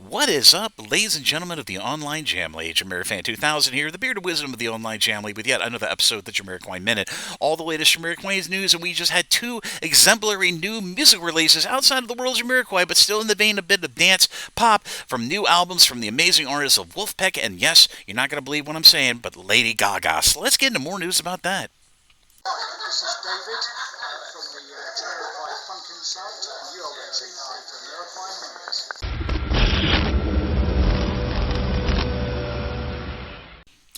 What is up, ladies and gentlemen of the online Jamily? JamiroFan2000 here, the bearded wisdom of the online Jamily, with yet another episode of the Jamiroquai Minute. All the latest Jamiroquai news, and we just had two exemplary new music releases outside of the world of Jamiroquai, but still in the vein a bit of dance pop from new albums from the amazing artists of VULFPECK, and yes, you're not going to believe what I'm saying, but Lady Gaga. So let's get into more news about that. This is David from the Jamiroquai Funkin site, and you are watching the Jamiroquai Minute.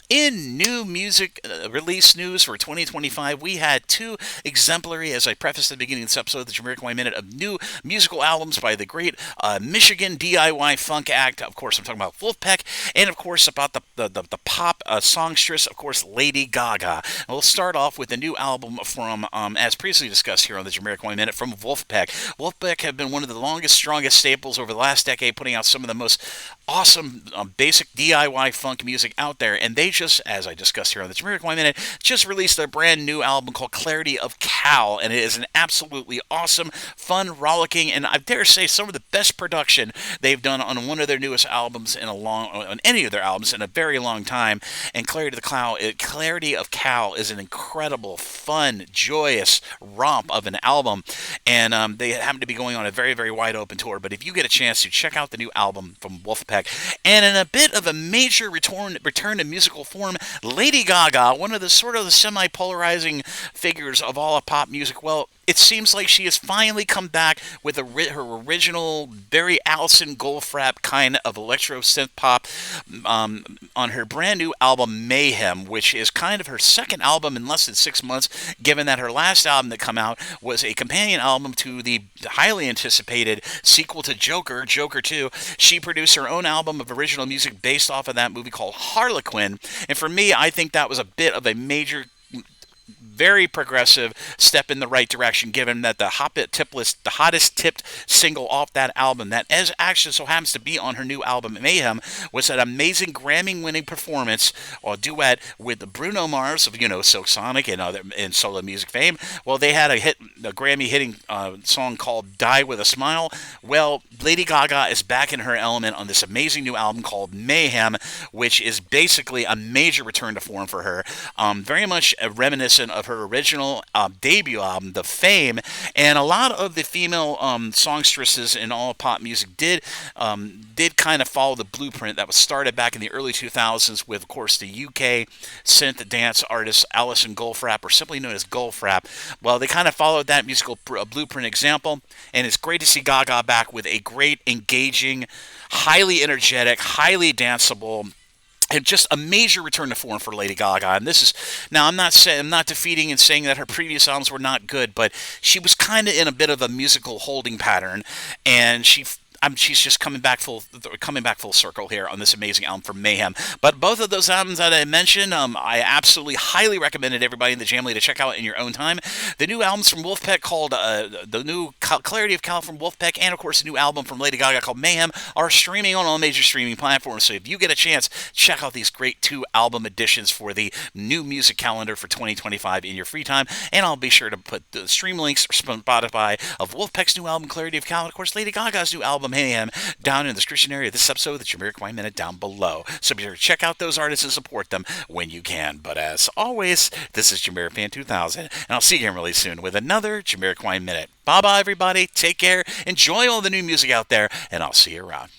In new music release news for 2025, we had two exemplary, as I prefaced at the beginning of this episode, the Jamiroquai Minute, of new musical albums by the great Michigan DIY funk act. Of course, I'm talking about VULFPECK, and of course about the pop songstress, of course, Lady Gaga. And we'll start off with the new album from, as previously discussed here on the Jamiroquai Minute, from VULFPECK. VULFPECK have been one of the longest, strongest staples over the last decade, putting out some of the most awesome basic DIY funk music out there, and they just, as I discussed here on the Jamiroquai Minute, just released their brand new album called Clarity of Cal, and it is an absolutely awesome, fun, rollicking, and I dare say some of the best production they've done on one of their newest albums on any of their albums in a very long time. And Clarity of Cal is an incredible, fun, joyous romp of an album, and they happen to be going on a very, very wide open tour. But if you get a chance to check out the new album from VULFPECK, and in a bit of a major return to musical form, Lady Gaga, one of the sort of the semi-polarizing figures of all of pop music, well, it seems like she has finally come back with her original, very Alison Goldfrapp kind of electro synth pop on her brand new album Mayhem, which is kind of her second album in less than 6 months, given that her last album that came out was a companion album to the highly anticipated sequel to Joker, Joker 2. She produced her own album of original music based off of that movie called Harlequin, and for me, I think that was a bit of a major, very progressive step in the right direction, given that the hottest tipped single off that album, that as actually so happens to be on her new album Mayhem, was an amazing Grammy-winning performance or duet with Bruno Mars of Silk Sonic and other in solo music fame. Well, they had a Grammy-hitting song called "Die with a Smile." Well, Lady Gaga is back in her element on this amazing new album called Mayhem, which is basically a major return to form for her. Very much reminiscent of her original debut album, The Fame, and a lot of the female songstresses in all pop music did kind of follow the blueprint that was started back in the early 2000s with, of course, the UK synth dance artist Alison Goldfrapp, or simply known as Goldfrapp. Well, they kind of followed that musical blueprint example, and it's great to see Gaga back with a great, engaging, highly energetic, highly danceable, and just a major return to form for Lady Gaga. And this is, now I'm not defeating and saying that her previous albums were not good, but she was kind of in a bit of a musical holding pattern, and she's just coming back full circle here on this amazing album from Mayhem. But both of those albums that I mentioned, I absolutely highly recommended everybody in the Jamily to check out in your own time. The new albums from VULFPECK called the new Clarity of Cal from VULFPECK, and of course the new album from Lady Gaga called Mayhem, are streaming on all major streaming platforms. So if you get a chance, check out these great two album editions for the new music calendar for 2025 in your free time. And I'll be sure to put the stream links from Spotify of VULFPECK's new album Clarity of Cal, and of course Lady Gaga's new album Mayhem down in the description area of this episode of the Jamiroquai Minute down below. So be sure to check out those artists and support them when you can. But as always, this is JamiroFan2000, and I'll see you again really soon with another Jamiroquai Minute. Bye-bye, everybody. Take care. Enjoy all the new music out there, and I'll see you around.